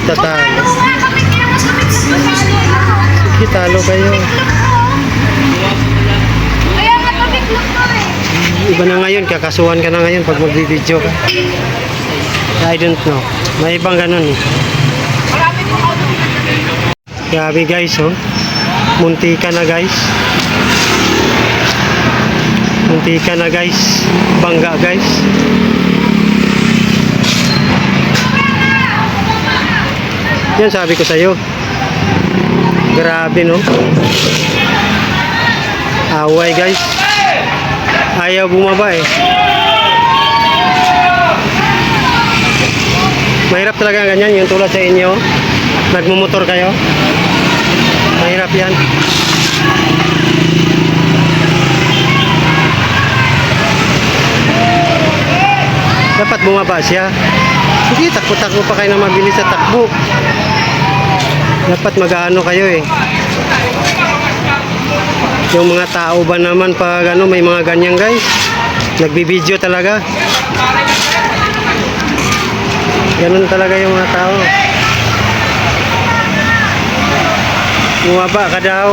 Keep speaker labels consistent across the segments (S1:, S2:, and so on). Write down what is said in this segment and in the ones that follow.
S1: magtatalo. Sige, talo kayo. Iba na ngayon, kakasuhan ka na ngayon pag magbibideo ka. I don't know. May ibang ganun eh. Grabe guys, oh. Munti ka na guys. Munti ka na guys. Bangga guys. Yan sabi ko sa'yo. Grabe no. Away guys. Ayaw bumaba eh. Mahirap talaga ganyan, yung tulad sa inyo. Nagmumotor kayo. Mahirap yan. Dapat bumaba siya. Sige, takbo-takbo pa kayo na mabilis sa takbo. Dapat mag-ano kayo eh. Yung mga tao ba naman pag ano, may mga ganyan guys. Nagbibideo talaga. Ganun talaga yung mga tao. Bumaba ka daw.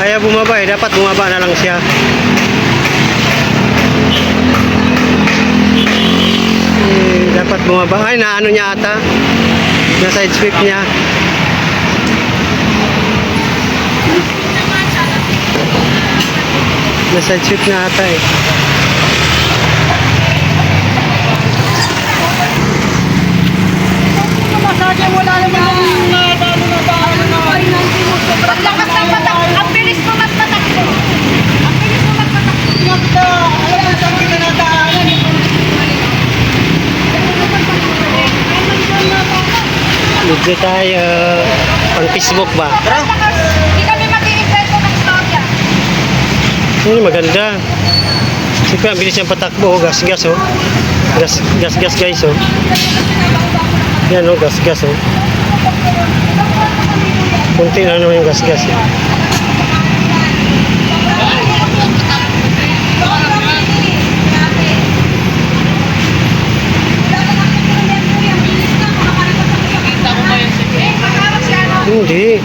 S1: Ayaw bumaba eh. Dapat bumaba na lang siya. Dapat bumaba. Ay, naano niya ata. Na side sweep niya. Na side sweep na ata eh.
S2: Wala naman nadalo na bahala na. Ang lakas ng patak. Ang bilis mo magpatakbo. Ang bilis mo magpatakbo. Alam mo saan kita nataanan.
S1: Medyo tayo pang Facebook ba?
S2: Hindi kami mag-i-invento ng storya.
S1: Ini maganda. Sige, ang bilis niyang patakbo. Gas-gas oh. Gas-gas guys oh. Yan o, gas-gas o. Kunti na naman yung gas-gas eh. Hindi.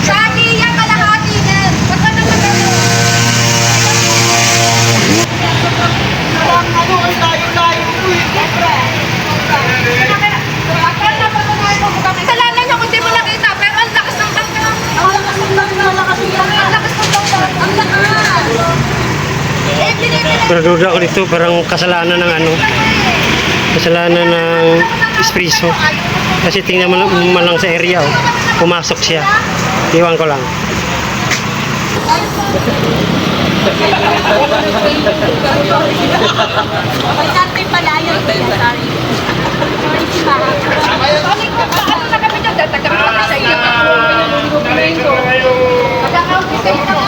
S2: Sagi yan, kalahati yan. Ba't ka naman gano'n? Kasalanan niya kung di mo nakita, pero ang lakas ng bangka. Ang lakas ng bangka. Ang lakas ng bangka. Ang lakas.
S1: Pero duda ko dito, parang kasalanan ng ano. Kasalanan ng espresso. Kasi tingnan mo lang sa area oh. Pumasok siya. Iwan ko lang.
S2: Pagkante pala yun. Ano na kami dyan? Tatagam kami sa iyo. Pagkakauti kayo na.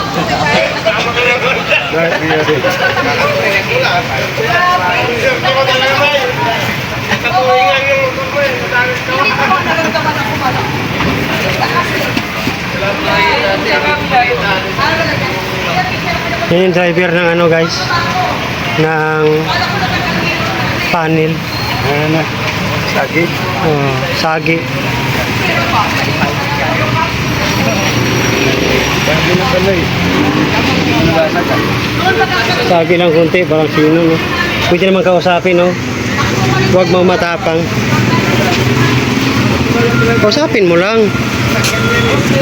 S1: Yan yung driver ng ano guys, ng panel.
S3: Ano? Sagi?
S1: Oh, sagi.
S3: Sagi na pala eh. Nabasa ka?
S1: Sagi lang kunti, parang sino no. Pwede naman kausapin no. Huwag mo matapang. Kausapin mo lang.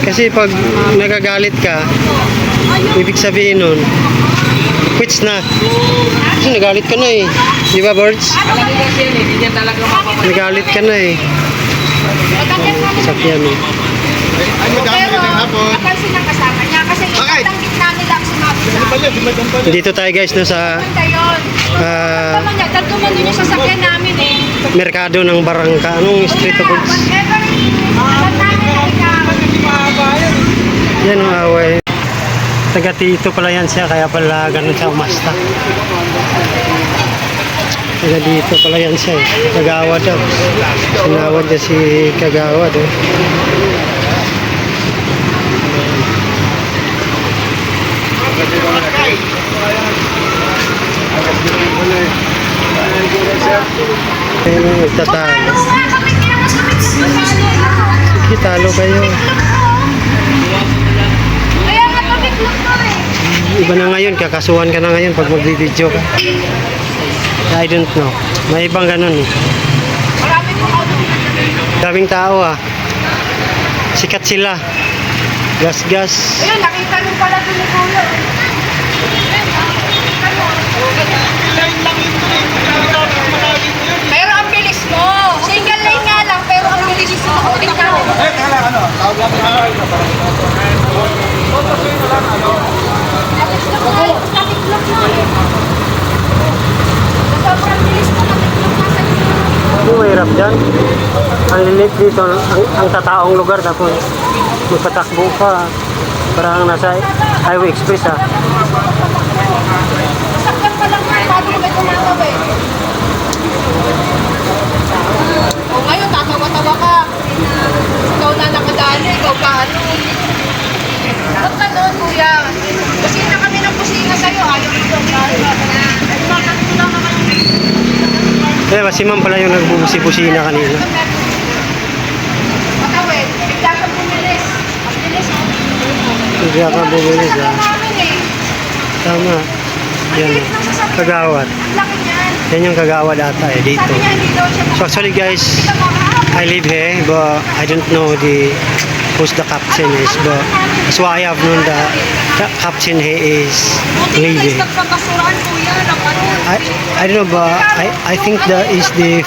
S1: Kasi pag nagagalit ka, ibig sabihin nun, quits na. Kasi nagalit ka na eh. Di ba, Birds? Nagalit ka na eh. Sakyan eh.
S2: Pero, napansin ang kasama niya kasi itang gitna nila ang sumabi sa akin.
S1: Dito tayo guys no sa
S2: Punta yun. Tama niya, tatulungan din yung sasakyan namin eh.
S1: merkado ng Barangka. Anong street of Birds?
S2: Whatever it is, alam namin na ikaw.
S1: Yan ang away. Taga Tito pala yan siya, kaya pala ganun siya umasta. Taga dito pala yan siya eh. Kagawad daw. Sinawad niya si Kagawad eh. Ayun, nagtatalo. Sige, talo kayo.
S2: Kaya nga tumiklop ko eh.
S1: Iba na ngayon, kakasuhan ka na ngayon pag magbibideo ka. I don't know. May ibang ganun eh.
S2: Marami po ako.
S1: Daming tao ah. Sikat sila. Gas-gas.
S2: Ayun, nakita nyo pala ito ni Kuya. Pero ang bilis mo. Single lane nga lang, pero ang bilis mo. Ikaw. Natiklop na eh. Natiklop na eh. Sobrang bilis mo. Natiklop na sa inyo.
S1: Hindi mahirap dyan. Ang lilit dito, ang tataong lugar tapos magpatakbo pa. Parang nasa Highway Express ah.
S2: Masakyan pa lang nga. Bago mo ba tumataw eh. O ngayon, tatawa-tawa ka. Ikaw na nakadaan eh. Ikaw pa ano. Ba't ka doon, kuya? Kusina kami ng kusina sa'yo. Ayaw mo doon. Bakit lang naman
S1: Kaya si ma'am pala yung nagbubusi-busina kanina.
S2: matawid? Bigla kang bumilis. Ang bilis, oh.
S1: Hindi ako bumilis ah.
S2: namin eh.
S1: Tama. Yan. Kagawad.
S2: Ang laki niyan.
S1: Yan yung kagawad ata eh dito.
S2: Sabi niya, hindi daw siya
S1: So actually guys,
S2: Kita mo,
S1: I live here but I don't know who's the captain is, but that's why I have known the captain here is leaving.
S2: nagpapasuran, kuya.
S1: I don't know, but I think that is the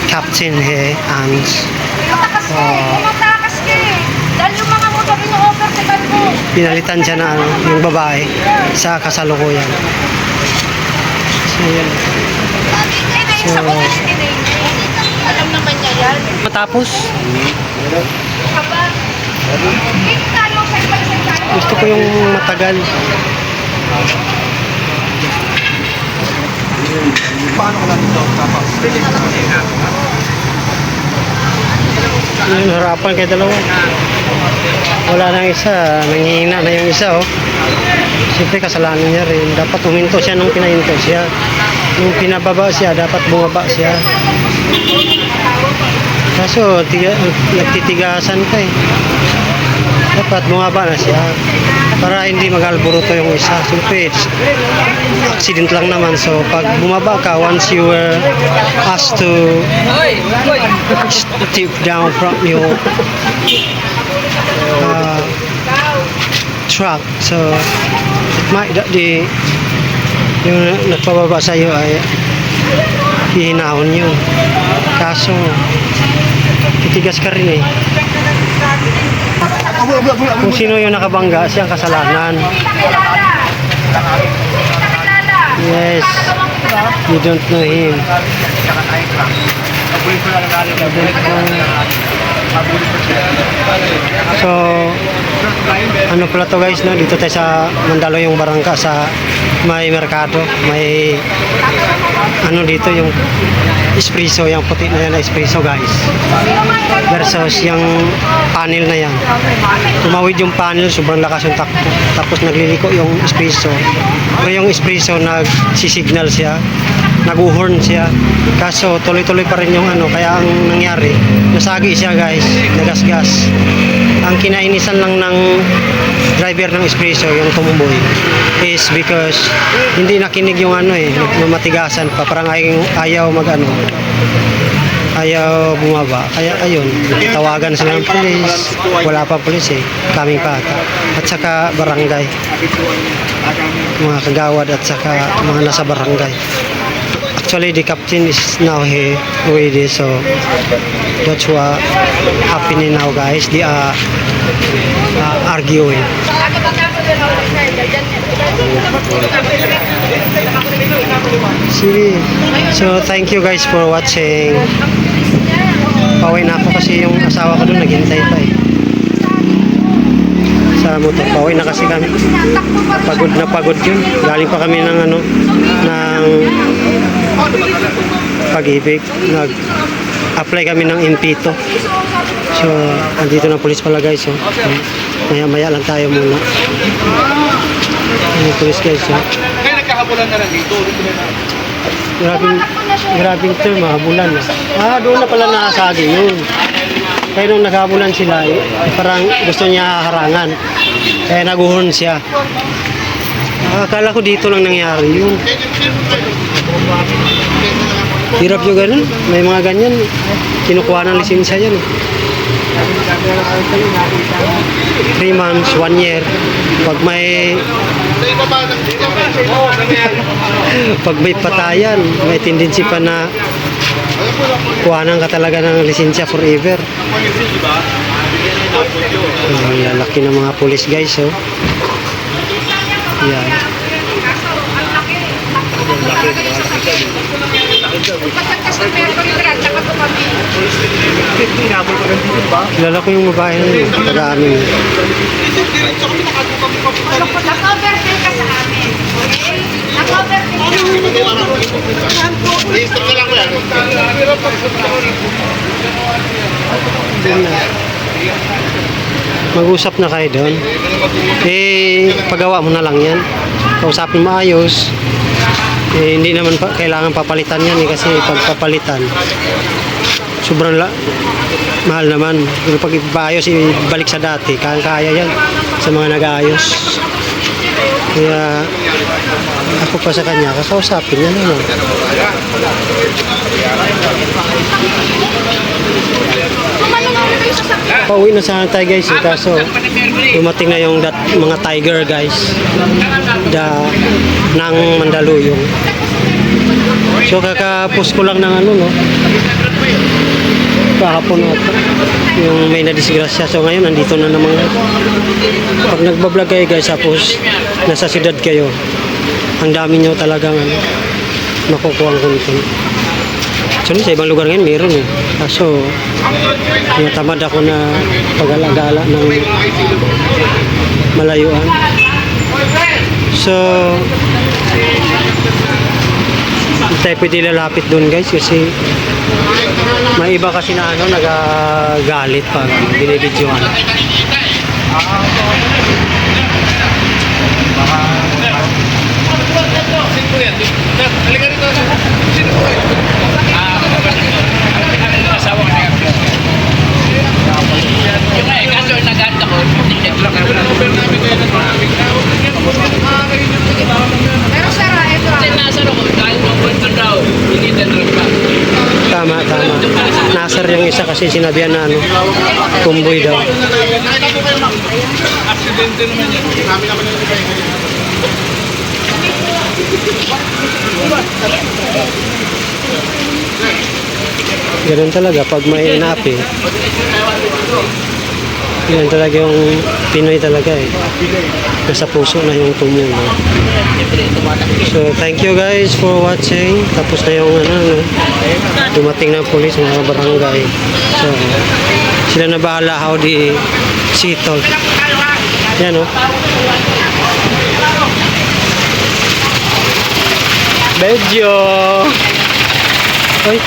S1: captain here and
S2: Matakas ka eh. Dahil yung mga motor ino-overtakean mo.
S1: pinalitan siya na ano, yung babae sa kasalukuyan. So yan.
S2: Sa polis din eh. Alam naman niya yan.
S1: Matapos,
S2: Kaba. Dito tayo sa ibang tayo.
S1: gusto ko yung matagal. Yung harapan kay dalawa. Wala nang isa, nanghihina na yung isa oh. Siyempre kasalanan niya rin. Dapat huminto siya nung pinahinto siya. Nung pinababa siya, dapat bumaba siya. Kaso, nagtitigasan ka eh. Dapat bumaba na siya. Para hindi mag-alburuto yung isa. Siyempre, accident lang naman. So, pag bumaba ka, once you were asked to step down from your truck, so it might that yung nagpababa sa iyo ay hihinahon yun. Kaso, titigas ka rin eh. Kung sino yung nakabangga, siya ang kasalanan. Yes, you don't know him. So, ano pala to guys, no? Dito tayo sa Mandaluyong Barangka sa may merkado, may ano dito yung espresso, yung puti na yan na espresso guys. Versus yung panel na yan. Tumawid yung panel, sobrang lakas yung takbo. Tapos nagliliko yung espresso. Pero yung espresso nagsisignal siya, nag-horn siya. Kaso tuloy-tuloy pa rin yung ano, kaya ang nangyari, nasagi siya guys, nagasgas. Ang kinainisan lang ng driver ng espresso, yung tumboy, is because hindi nakinig yung ano eh, mamatigasan pa, parang ayaw mag ano, ayaw bumaba. Kaya ayun, tawagan sila ng pulis, wala pa pulis eh, coming pa ata. At saka barangay, mga kagawad at saka mga nasa barangay. Actually, the captain is now here already, so that's what happening now, guys. They are arguing. Sige. So, thank you guys for watching. Pauwi na ako kasi yung asawa ko doon naghintay pa eh. Sa motor, pauwi na kasi kami. Pagod na pagod yun. Galing pa kami ng ano, ng Pag-ibig. Nag-apply kami ng impito. So, andito na pulis pala guys. So, maya-maya lang tayo muna. Ang pulis guys. So.
S3: nakapulan na lang dito. Dito na lang.
S1: Grabing term, mga bulan. Doon na pala nakasagi yun. Kaya nung naghabulan sila, parang gusto niya harangan. Kaya naguhon siya. Akala ko dito lang nangyari yun. Hirap yung ganun. May mga ganyan. Kinukuha ng lisensya yan. 3 months, 1 year. Pag may patayan, may tendency pa na kuhanan ka talaga ng lisensya forever. Ang lalaki ng mga pulis guys, oh. Yan. Kilala ko yung babae na yun, taga-amin.
S2: Naka-overfill ka sa amin. Okay? Naka-overfill
S1: Doon na. Mag-usap na kayo doon. Pagawa mo na lang yan. Kausapin mo ayos. Hindi naman kailangan papalitan yan kasi pagpapalitan sobrang mahal naman. Pero pag ipaayos, ibalik sa dati. Kaya yan sa mga nag-aayos. Kaya ako pa sa kanya, kakausapin niya naman. Pauwi na sana tayo guys, kaso dumating na yung mga tiger guys ng Mandaluyong. So kakapos ko lang ng ano, no, kahapon ata yung may nadisgrasya. So ngayon nandito na naman. Pag nagbablog kayo guys, tapos nasa siyudad kayo, ang dami nyo talagang makukuha ang content. Actually sa ibang lugar ngayon meron eh. Kaso natamad ako na pag-alagala ng malayuan. So hindi tayo pwede lalapit doon guys kasi may iba kasi na ano nagagalit pag binibidyoan.
S2: Pero Sarah, ito
S1: Tama. Nasar yung isa kasi sinabihan na ano, kumboy daw.
S3: Aksidente naman yan. Kami naman yung
S1: Ganun talaga pag may napi. Yan talaga yung Pinoy talaga eh. Nasa puso na yung tumulong. So thank you guys for watching. Tapos na yung ano, dumating na pulis, mga barangay. So sila na bahala how di sitol. Yan o. Bedyo! Oy!